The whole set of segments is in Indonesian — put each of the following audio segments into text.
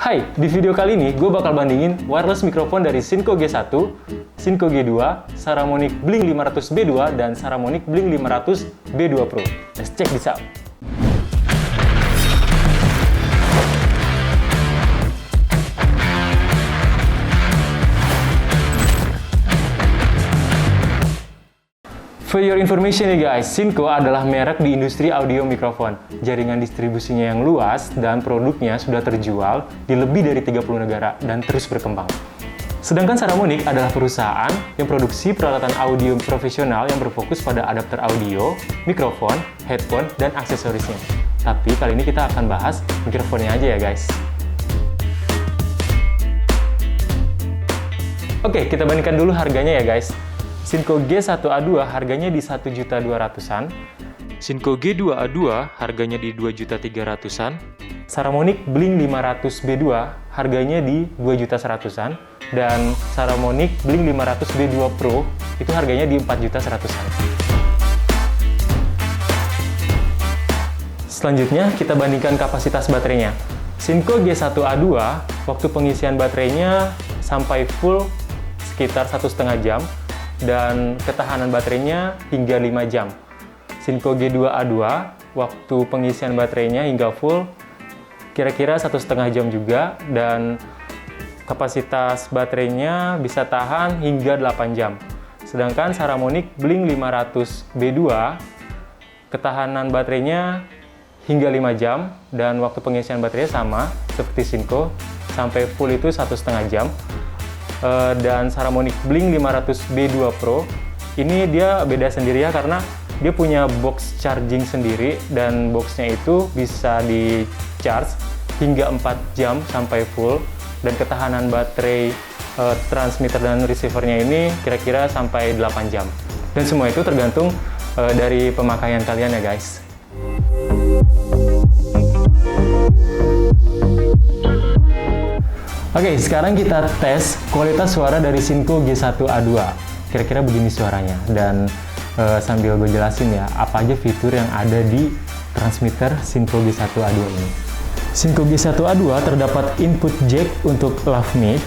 Hai, di video kali ini gue bakal bandingin wireless mikrofon dari Shinko G1, Shinko G2, Saramonic Blink 500B2, dan Saramonic Blink 500B2 Pro. Let's check this out! For your information nih guys, Shinko adalah merek di industri audio mikrofon. Jaringan distribusinya yang luas dan produknya sudah terjual di lebih dari 30 negara dan terus berkembang. Sedangkan Saramonic adalah perusahaan yang produksi peralatan audio profesional yang berfokus pada adapter audio, mikrofon, headphone, dan aksesorisnya. Tapi kali ini kita akan bahas mikrofonnya aja ya guys. Oke, kita bandingkan dulu harganya ya guys. Shinko G1A2 harganya di 1.200.000-an, Shinko G2A2 harganya di 2.300.000-an, Saramonic Blink 500B2 harganya di 2.100.000-an, dan Saramonic Blink 500B2 Pro itu harganya di 4.100.000-an. Selanjutnya kita bandingkan kapasitas baterainya. Shinko G1A2 waktu pengisian baterainya sampai full sekitar 1,5 jam, dan ketahanan baterainya hingga 5 jam. Shinko G2A2 waktu pengisian baterainya hingga full kira-kira 1,5 jam juga, dan kapasitas baterainya bisa tahan hingga 8 jam. Sedangkan Saramonic Blink 500B2 ketahanan baterainya hingga 5 jam, dan waktu pengisian baterainya sama seperti Shinko, sampai full itu 1,5 jam. Dan Saramonic Blink 500B2 Pro ini dia beda sendiri ya, karena dia punya box charging sendiri, dan boxnya itu bisa di charge hingga 4 jam sampai full, dan ketahanan baterai transmitter dan receivernya ini kira-kira sampai 8 jam. Dan semua itu tergantung dari pemakaian kalian ya guys. Oke, sekarang kita tes kualitas suara dari Shinko G1A2. Kira-kira begini suaranya, dan sambil gue jelasin ya, apa aja fitur yang ada di transmitter Shinko G1A2 ini. Shinko G1A2 terdapat input jack untuk lav mic,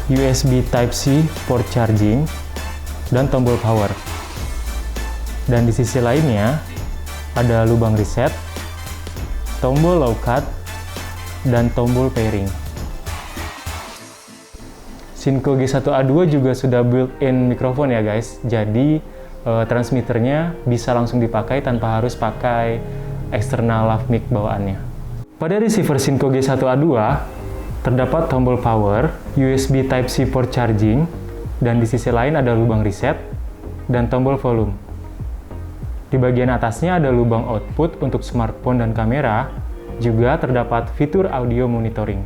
USB Type-C port charging, dan tombol power. Dan di sisi lainnya, ada lubang reset, tombol low cut, dan tombol pairing. Shinko G1A2 juga sudah built-in mikrofon ya guys, jadi transmitternya bisa langsung dipakai tanpa harus pakai eksternal lav mic bawaannya. Pada receiver Shinko G1A2 terdapat tombol power, USB Type-C port charging, dan di sisi lain ada lubang reset dan tombol volume. Di bagian atasnya ada lubang output untuk smartphone dan kamera, juga terdapat fitur audio monitoring.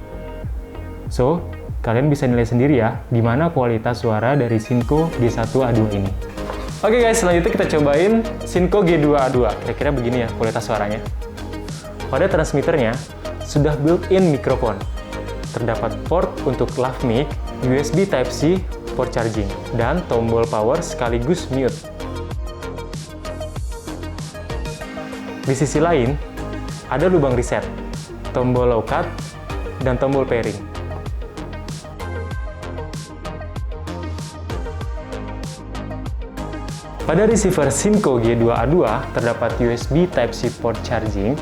So, kalian bisa nilai sendiri ya, gimana kualitas suara dari Shinko G1A2 ini. Oke guys, selanjutnya kita cobain Shinko G2A2. Kira-kira begini ya kualitas suaranya. Pada transmitternya, sudah built-in mikrofon. Terdapat port untuk lav mic, USB Type-C, port charging, dan tombol power sekaligus mute. Di sisi lain, ada lubang reset, tombol low cut, dan tombol pairing. Pada receiver Shinko G2A2 terdapat USB Type-C port charging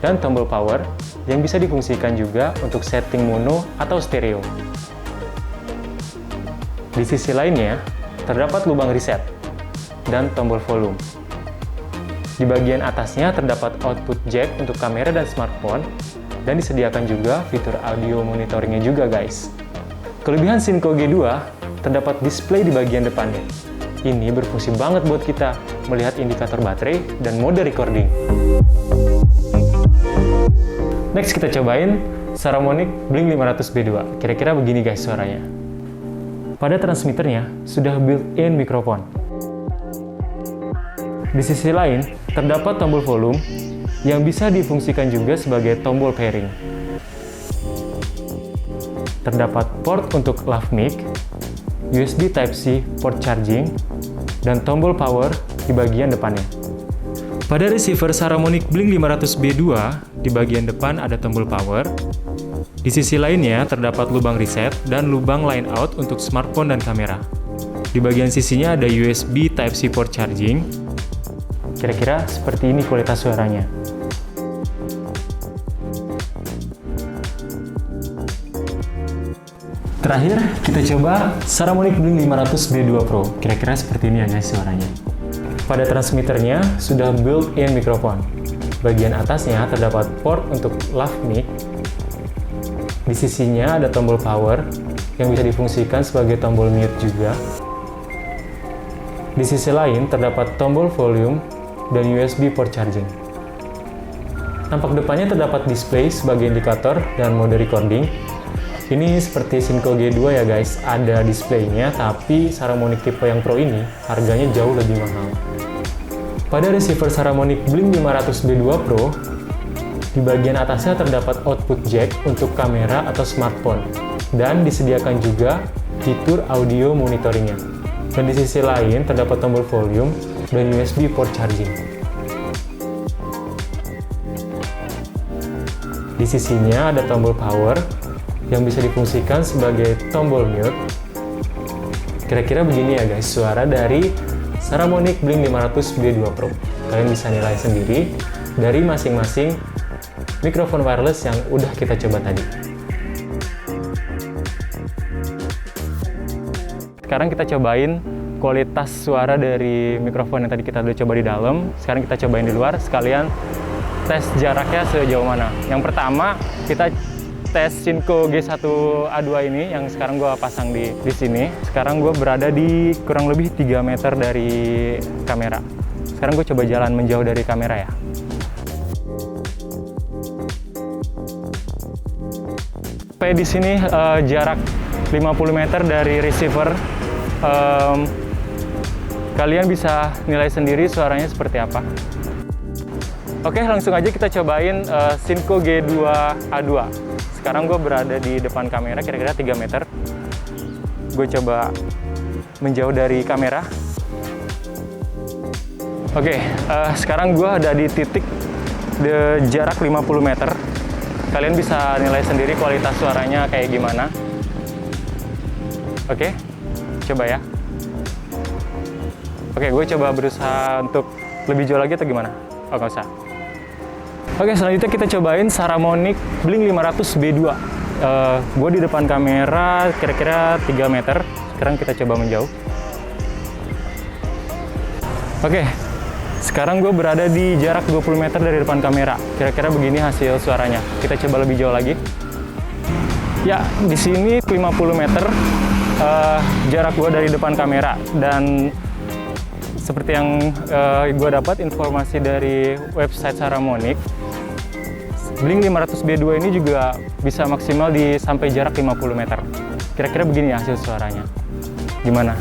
dan tombol power yang bisa difungsikan juga untuk setting mono atau stereo. Di sisi lainnya, terdapat lubang reset dan tombol volume. Di bagian atasnya terdapat output jack untuk kamera dan smartphone, dan disediakan juga fitur audio monitoringnya juga guys. Kelebihan Shinko G2 terdapat display di bagian depannya. Ini berfungsi banget buat kita melihat indikator baterai dan mode recording. Next kita cobain Saramonic Blink 500B2. Kira-kira begini guys suaranya. Pada transmitternya sudah built-in mikrofon. Di sisi lain terdapat tombol volume yang bisa difungsikan juga sebagai tombol pairing. Terdapat port untuk lav mic, USB Type-C port charging, dan tombol power di bagian depannya. Pada receiver Saramonic Blink 500B2, di bagian depan ada tombol power, Di sisi lainnya terdapat lubang reset dan lubang line out untuk smartphone dan kamera. Di bagian sisinya ada USB Type-C port charging. Kira-kira seperti ini kualitas suaranya. Terakhir, kita coba Saramonic Blink 500 B2 Pro. Kira-kira seperti ini ya guys suaranya. Pada transmitternya sudah built-in mikrofon. Bagian atasnya terdapat port untuk lav mic. Di sisinya ada tombol power yang bisa difungsikan sebagai tombol mute juga. Di sisi lain terdapat tombol volume dan USB port charging. Tampak depannya terdapat display sebagai indikator dan mode recording. Ini seperti Synco G2 ya guys, ada displaynya, tapi Saramonic tipe yang Pro ini harganya jauh lebih mahal. Pada receiver Saramonic Blink 500 B2 Pro, di bagian atasnya terdapat output jack untuk kamera atau smartphone, dan disediakan juga fitur audio monitoringnya. Dan di sisi lain terdapat tombol volume dan USB port charging. Di sisinya ada tombol power yang bisa difungsikan sebagai tombol mute. Kira-kira begini ya guys suara dari Saramonic Blink 500 B2 Pro. Kalian bisa nilai sendiri dari masing-masing mikrofon wireless yang udah kita coba tadi. Sekarang kita cobain kualitas suara dari mikrofon yang tadi kita udah coba di dalam. Sekarang kita cobain di luar, sekalian tes jaraknya sejauh mana. Yang pertama, kita tes Synco G1A2 ini yang sekarang gue pasang di sini. Sekarang gue berada di kurang lebih 3 meter dari kamera. Sekarang gue coba jalan menjauh dari kamera ya. Sampai di sini jarak 50 meter dari receiver. Kalian bisa nilai sendiri suaranya seperti apa. Oke, langsung aja kita cobain Synco G2A2. Sekarang gue berada di depan kamera, kira-kira 3 meter. Gue coba menjauh dari kamera. Oke, sekarang gue ada di titik jarak 50 meter. Kalian bisa nilai sendiri kualitas suaranya kayak gimana. Oke, coba ya. Oke, gue coba berusaha untuk lebih jauh lagi atau gimana? Oh, nggak usah. Oke, selanjutnya kita cobain Saramonic Blink 500 B2. Gue di depan kamera kira-kira 3 meter. Sekarang kita coba menjauh. Oke, sekarang gue berada di jarak 20 meter dari depan kamera. Kira-kira begini hasil suaranya. Kita coba lebih jauh lagi. Ya, di sini 50 meter jarak gue dari depan kamera. Dan seperti yang gue dapat informasi dari website Saramonic, Blink 500 B2 ini juga bisa maksimal sampai jarak 50 meter. Kira-kira begini ya hasil suaranya. Gimana?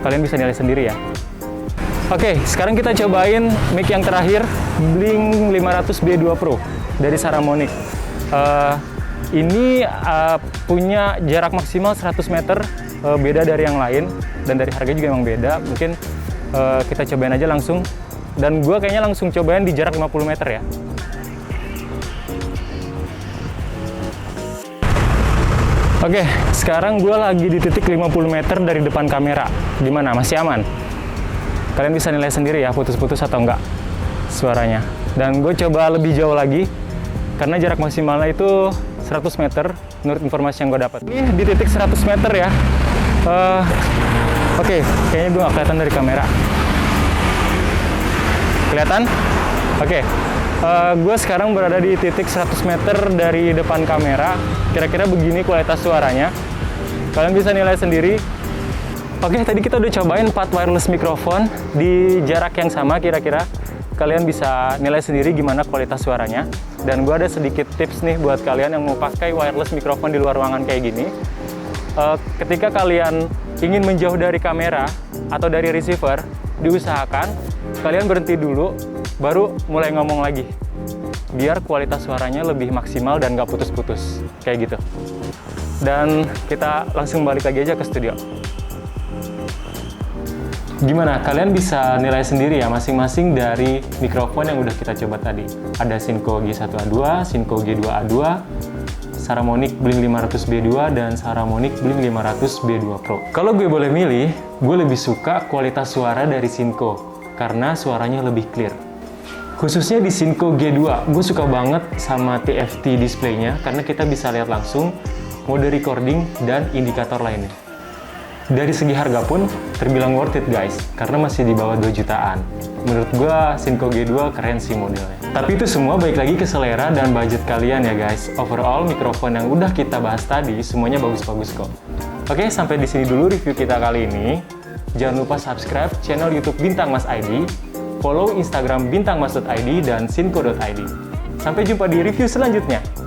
Kalian bisa nilai sendiri ya. Oke, sekarang kita cobain mic yang terakhir, Blink 500 B2 Pro dari Saramonic. Ini punya jarak maksimal 100 meter, beda dari yang lain, dan dari harga juga emang beda. Mungkin kita cobain aja langsung, dan gue kayaknya langsung cobain di jarak 50 meter ya. Oke, sekarang gue lagi di titik 50 meter dari depan kamera. Gimana? Masih aman? Kalian bisa nilai sendiri ya, putus-putus atau enggak suaranya. Dan gue coba lebih jauh lagi, karena jarak maksimalnya itu 100 meter, menurut informasi yang gue dapat. Ini di titik 100 meter ya. Oke, kayaknya gue nggak kelihatan dari kamera. Kelihatan? Oke. Gue sekarang berada di titik 100 meter dari depan kamera. Kira-kira begini kualitas suaranya. Kalian bisa nilai sendiri. Oke, tadi kita udah cobain 4 wireless mikrofon di jarak yang sama kira-kira. Kalian bisa nilai sendiri gimana kualitas suaranya. Dan gue ada sedikit tips nih buat kalian yang mau pakai wireless mikrofon di luar ruangan kayak gini. Ketika kalian ingin menjauh dari kamera atau dari receiver, diusahakan kalian berhenti dulu, baru mulai ngomong lagi. Biar kualitas suaranya lebih maksimal dan gak putus-putus, kayak gitu. Dan kita langsung balik lagi aja ke studio. Gimana? Kalian bisa nilai sendiri ya masing-masing dari mikrofon yang udah kita coba tadi. Ada Synco G1A2, Synco G2A2, Saramonic Blink 500B2 dan Saramonic Blink 500B2 Pro. Kalau gue boleh milih, gue lebih suka kualitas suara dari Synco karena suaranya lebih clear. Khususnya di Synco G2, gue suka banget sama TFT displaynya karena kita bisa lihat langsung mode recording dan indikator lainnya. Dari segi harga pun terbilang worth it guys, karena masih di bawah 2 jutaan. Menurut gua Synco G2 keren sih modelnya. Tapi itu semua balik lagi ke selera dan budget kalian ya guys. Overall mikrofon yang udah kita bahas tadi semuanya bagus-bagus kok. Oke, sampai di sini dulu review kita kali ini. Jangan lupa subscribe channel YouTube Bintang Mas ID, follow Instagram bintangmas.id dan synco.id. Sampai jumpa di review selanjutnya.